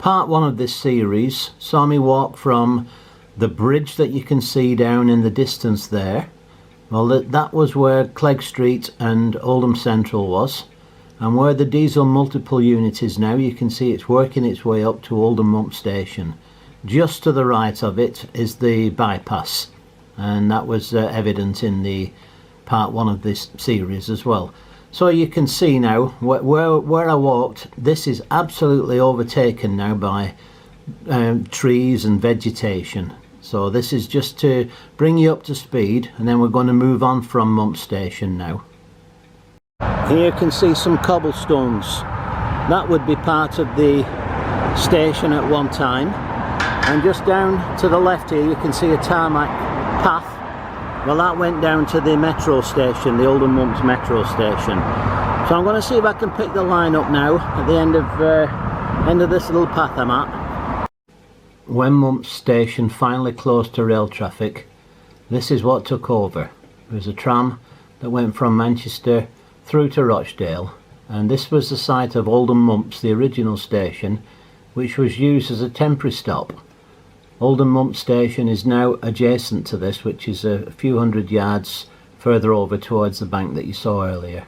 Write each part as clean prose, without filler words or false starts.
part one of this series saw me walk from the bridge that you can see down in the distance there. Well, that was where Clegg Street and Oldham Central was, and where the diesel multiple unit is now, you can see it's working its way up to Oldham Mumps Station. Just to the right of it is the bypass, and that was evident in the part one of this series as well. So you can see now where I walked, this is absolutely overtaken now by trees and vegetation. So this is just to bring you up to speed, and then we're going to move on from Mumps Station now. Here you can see some cobblestones. That would be part of the station at one time. And just down to the left here you can see a tarmac path. Well, that went down to the metro station, the Oldham Mumps metro station. So I'm going to see if I can pick the line up now at the end of this little path I'm at. When Mumps Station finally closed to rail traffic, this is what took over. There was a tram that went from Manchester through to Rochdale, and this was the site of Oldham Mumps, the original station, which was used as a temporary stop. Oldham Mumps Station is now adjacent to this, which is a few hundred yards further over towards the bank that you saw earlier.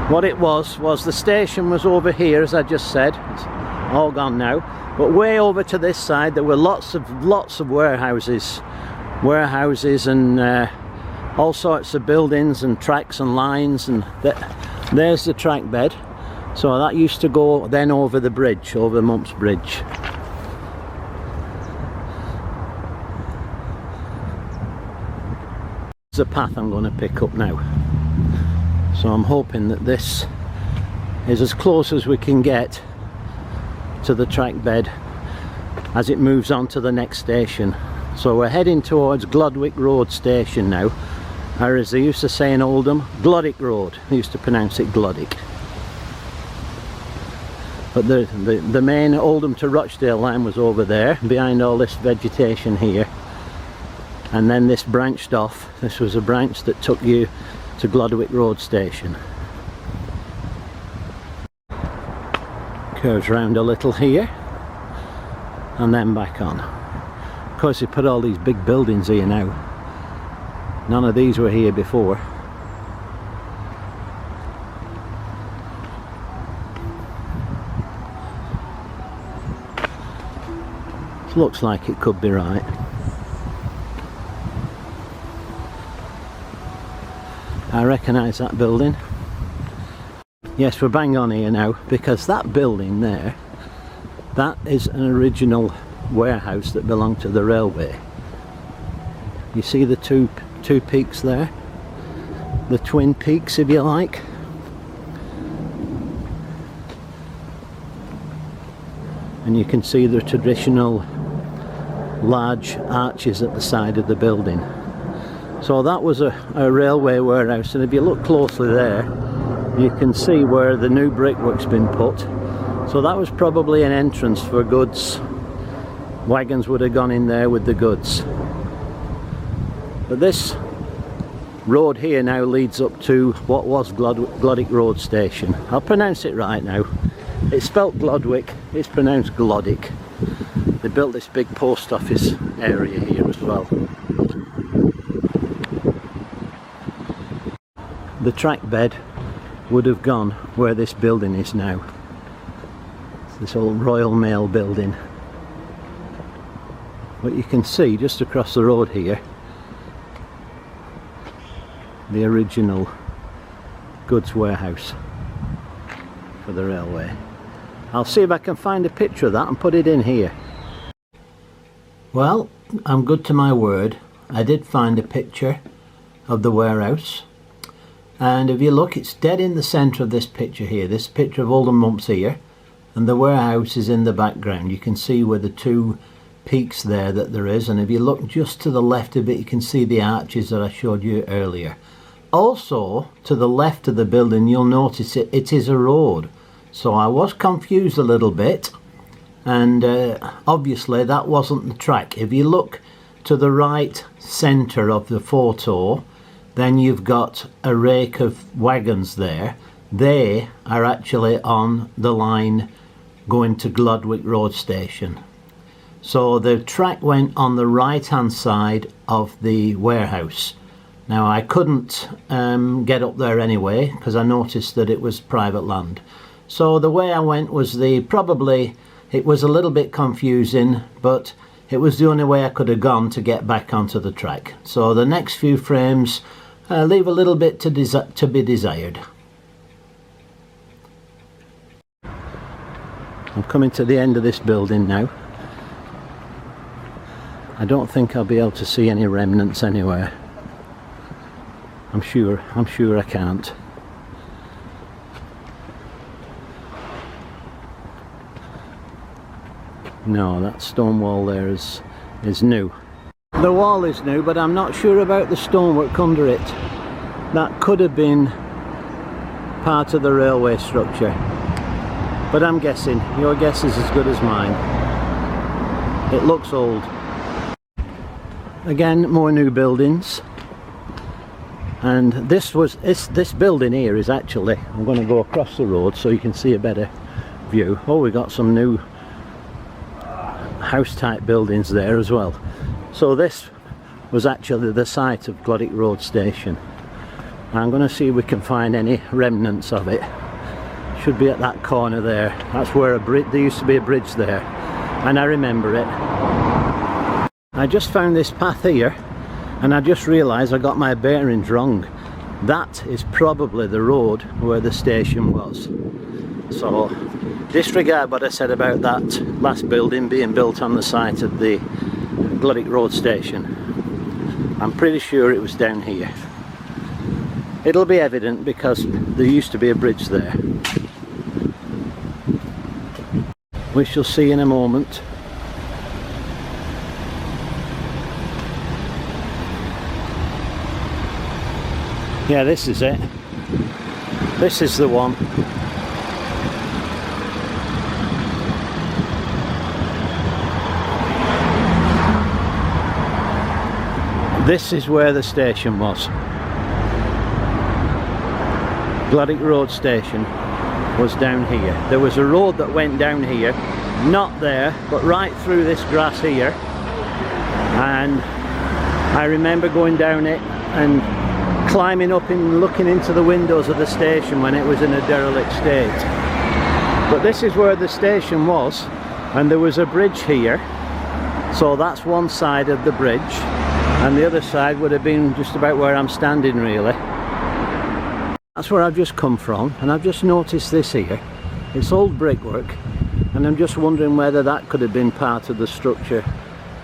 What it was the station was over here, as I just said. It's all gone now, but way over to this side there were lots of warehouses and all sorts of buildings and tracks and lines, and there's the track bed. So that used to go then over the bridge, over Mumps Bridge. There's a path I'm going to pick up now. So I'm hoping that this is as close as we can get to the track bed as it moves on to the next station. So we're heading towards Glodwick Road Station now, or as they used to say in Oldham, Glodwick Road. They used to pronounce it Glodwick. But the main Oldham to Rochdale line was over there, behind all this vegetation here. And then this branched off. This was a branch that took you to Glodwick Road Station. Curves round a little here, and then back on. Of course, they put all these big buildings here now. None of these were here before. Looks like it could be right. I recognise that building. Yes, we're bang on here now, because that building there, that is an original warehouse that belonged to the railway. You see the two peaks there? The twin peaks, if you like. And you can see the traditional large arches at the side of the building. So that was a railway warehouse, and if you look closely there you can see where the new brickwork's been put. So that was probably an entrance for goods. Wagons would have gone in there with the goods. But this road here now leads up to what was Glodwick Road Station. I'll pronounce it right now. It's spelt Glodwick, it's pronounced Glodwick. They built this big post office area here as well. The track bed would have gone where this building is now. It's this old Royal Mail building. But you can see just across the road here the original goods warehouse for the railway. I'll see if I can find a picture of that and put it in here. Well, I'm good to my word. I did find a picture of the warehouse, and if you look, it's dead in the centre of this picture here, this picture of Oldham Mumps here, and the warehouse is in the background. You can see where the two peaks there that there is, and if you look just to the left of it you can see the arches that I showed you earlier. Also to the left of the building you'll notice it is a road. So I was confused a little bit, and obviously that wasn't the track. If you look to the right centre of the photo, then you've got a rake of wagons there. they are actually on the line going to Glodwick Road Station. So the track went on the right hand side of the warehouse. Now I couldn't get up there anyway because I noticed that it was private land. So the way I went was it was a little bit confusing, but it was the only way I could have gone to get back onto the track. So the next few frames leave a little bit to be desired. I'm coming to the end of this building now. I don't think I'll be able to see any remnants anywhere. I'm sure I can't. No, that stone wall there is new. The wall is new, but I'm not sure about the stonework under it. That could have been part of the railway structure. But I'm guessing. Your guess is as good as mine. It looks old. Again, more new buildings. And this building here is actually, I'm going to go across the road so you can see a better view. Oh, we got some new house type buildings there as well. So this was actually the site of Glodwick Road Station. I'm going to see if we can find any remnants of it. Should be at that corner there. That's where there used to be a bridge there, and I remember it. I just found this path here and I just realised I got my bearings wrong. That is probably the road where the station was. So disregard what I said about that last building being built on the site of the Glodwick Road Station. I'm pretty sure it was down here. It'll be evident because there used to be a bridge there. We shall see in a moment. Yeah, this is it. This is the one. This is where the station was. Glodwick Road Station was down here. There was a road that went down here, not there, but right through this grass here. And I remember going down it and climbing up and looking into the windows of the station when it was in a derelict state. But this is where the station was, and there was a bridge here. So that's one side of the bridge, and the other side would have been just about where I'm standing really. That's where I've just come from, and I've just noticed this here. It's old brickwork, and I'm just wondering whether that could have been part of the structure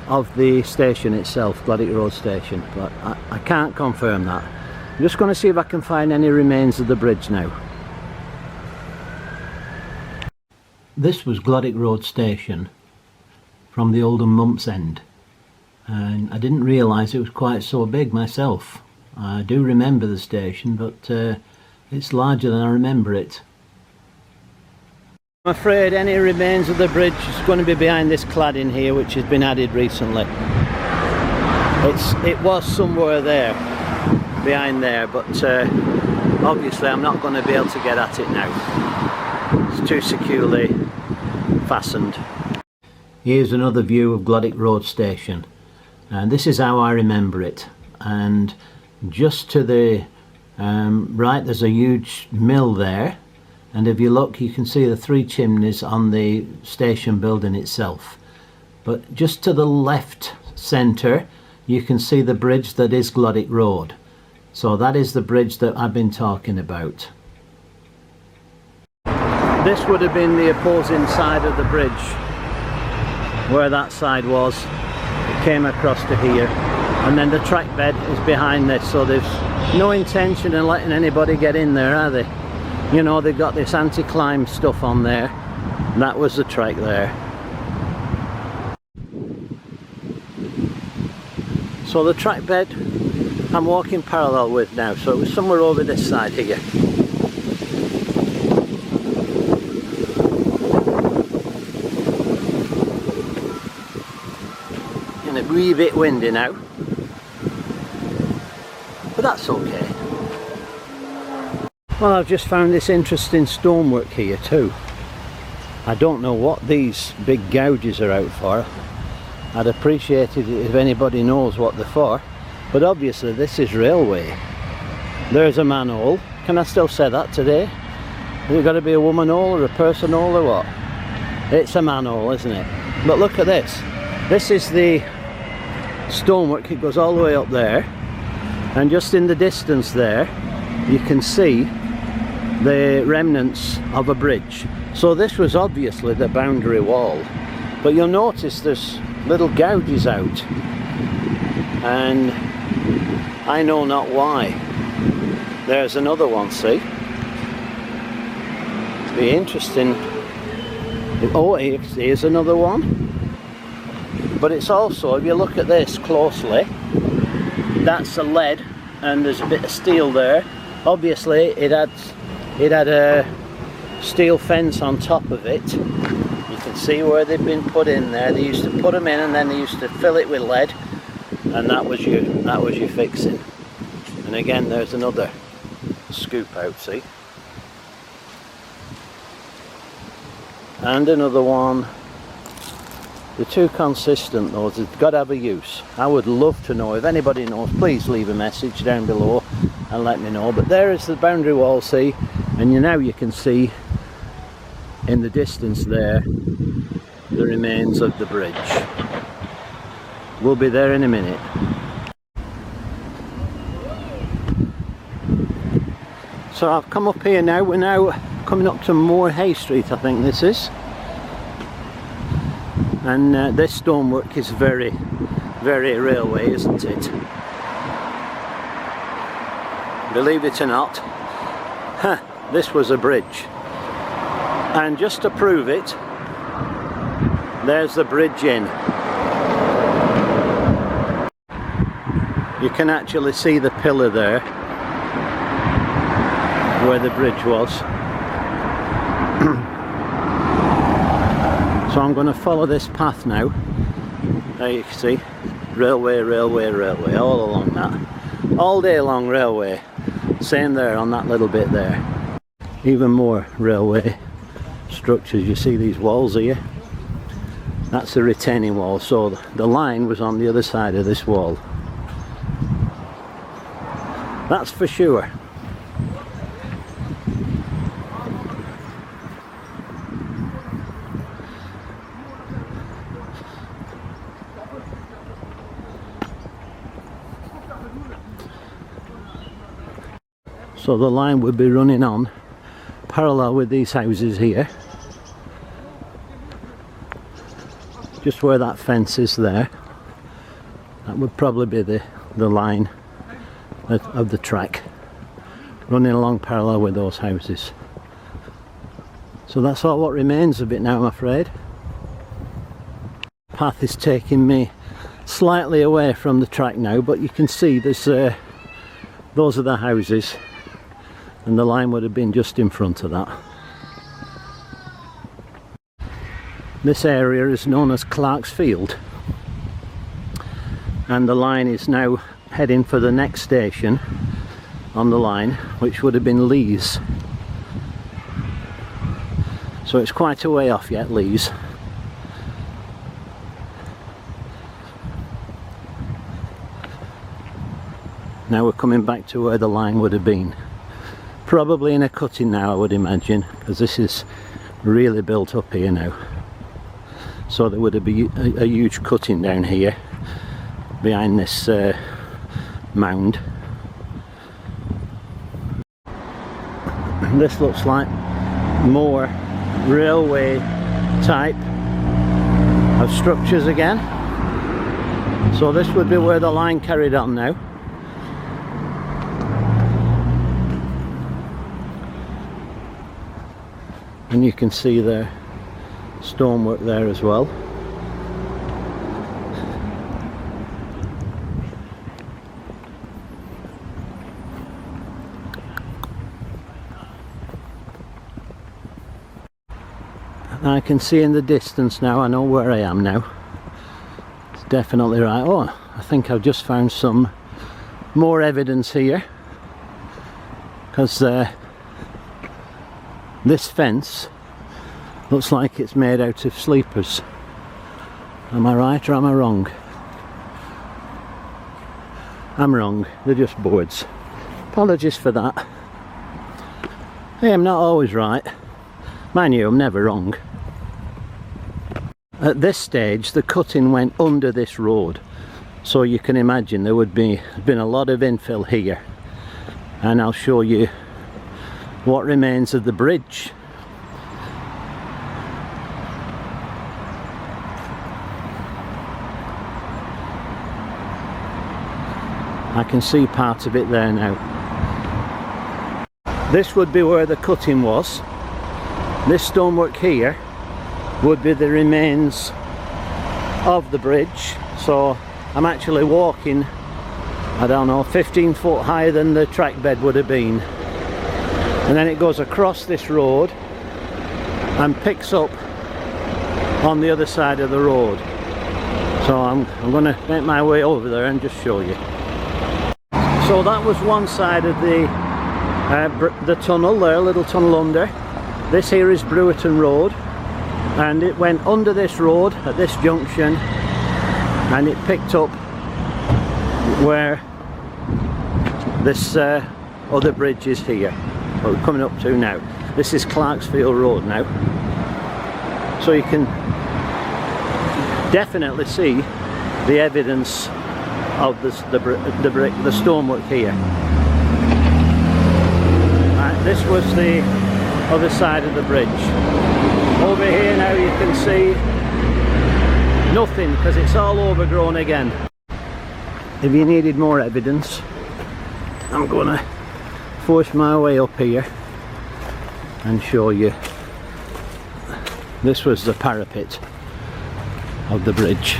of the station itself, Glodwick Road Station, but I can't confirm that. I'm just going to see if I can find any remains of the bridge now. This was Glodwick Road Station from the Oldham Mumps end, and I didn't realise it was quite so big myself. I do remember the station, but it's larger than I remember it. I'm afraid any remains of the bridge is going to be behind this cladding here, which has been added recently. It was somewhere there, behind there, but obviously I'm not going to be able to get at it now. It's too securely fastened. Here's another view of Glodwick Road Station, and this is how I remember it. And just to the right, there's a huge mill there, and if you look, you can see the three chimneys on the station building itself. But just to the left centre, you can see the bridge that is Glodwick Road. So that is the bridge that I've been talking about. This would have been the opposing side of the bridge, where that side was. It came across to here, and then the track bed is behind this, so there's no intention of letting anybody get in there, are they? You know, they've got this anti-climb stuff on there. That was the track there. So the track bed I'm walking parallel with now, so it was somewhere over this side here. And a wee bit windy now, but that's okay. Well, I've just found this interesting stonework here too. I don't know what these big gouges are out for. I'd appreciate it if anybody knows what they're for. But obviously this is railway. There's a manhole. Can I still say that today? Has it got to be a woman hole or a person hole or what? It's a manhole, isn't it? But look at this. This is the stonework. It goes all the way up there. And just in the distance there, you can see the remnants of a bridge. So this was obviously the boundary wall, but you'll notice there's little gouges out, and I know not why. There's another one, see? Be interesting. Oh, here's another one. But it's also, if you look at this closely, that's a lead and there's a bit of steel there. Obviously it had a steel fence on top of it. You can see where they've been put in there. They used to put them in and then they used to fill it with lead, and that was your fixing. And again, there's another scoop out, see? And another one. They're too consistent though, they've got to have a use. I would love to know, if anybody knows, please leave a message down below and let me know. But there is the boundary wall, see, and now you can see in the distance there the remains of the bridge. We'll be there in a minute. So I've come up here now. We're now coming up to Moor Hay Street, I think this is. And this stonework is very, very railway, isn't it? Believe it or not, this was a bridge. And just to prove it, there's the bridge in. You can actually see the pillar there, where the bridge was. So I'm going to follow this path now. There you can see, railway, railway, railway, all along that. All day long railway. Same there on that little bit there. Even more railway structures. You see these walls here? That's a retaining wall, so the line was on the other side of this wall. That's for sure. So the line would be running on parallel with these houses here, just where that fence is there. That would probably be the line of the track, running along parallel with those houses. So that's all what remains of it now, I'm afraid. The path is taking me slightly away from the track now, but you can see there's those are the houses, and the line would have been just in front of that. This area is known as Clarkesfield, and the line is now heading for the next station on the line, which would have been Lees. So it's quite a way off yet, Lees. Now we're coming back to where the line would have been. Probably in a cutting now, I would imagine, because this is really built up here now. So there would have been a huge cutting down here behind this mound. This looks like more railway type of structures again. So this would be where the line carried on now. And you can see the stonework there as well. And I can see in the distance now, I know where I am now. It's definitely right. Oh, I think I've just found some more evidence here, because This fence looks like it's made out of sleepers. Am I right or am I wrong? I'm wrong, they're just boards. Apologies for that. Hey, I'm not always right. Mind you, I'm never wrong. At this stage the cutting went under this road, so you can imagine there would be been a lot of infill here, and I'll show you what remains of the bridge. I can see part of it there now. This would be where the cutting was. This stonework here would be the remains of the bridge. So I'm actually walking, I don't know, 15 foot higher than the track bed would have been. And then it goes across this road and picks up on the other side of the road. So I'm going to make my way over there and just show you. So that was one side of the tunnel there, little tunnel under. This here is Brewerton Road, and it went under this road at this junction, and it picked up where this other bridge is here, what we're coming up to now. This is Clarkesfield Road now, so you can definitely see the evidence of the stonework here. Right, this was the other side of the bridge. Over here now you can see nothing because it's all overgrown again. If you needed more evidence, I'm gonna force my way up here and show you. This was the parapet of the bridge,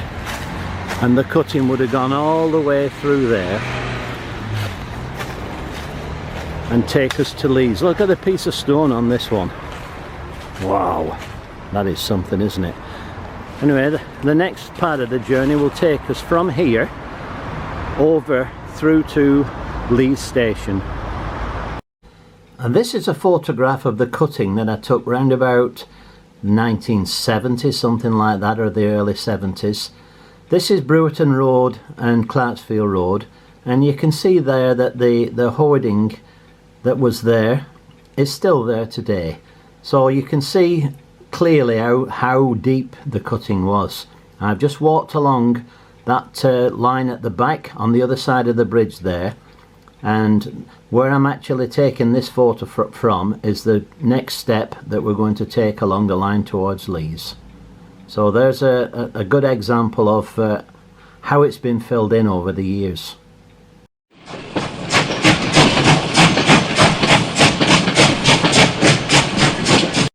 and the cutting would have gone all the way through there and take us to Leeds. Look at the piece of stone on this one. Wow, that is something, isn't it? Anyway, the next part of the journey will take us from here over through to Leeds Station. And this is a photograph of the cutting that I took round about 1970, something like that, or the early 70s. This is Brewerton Road and Clarkesfield Road, and you can see there that the hoarding that was there is still there today. So you can see clearly how deep the cutting was. I've just walked along that line at the back on the other side of the bridge there, and where I'm actually taking this photo from is the next step that we're going to take along the line towards Leeds. So there's a good example of how it's been filled in over the years.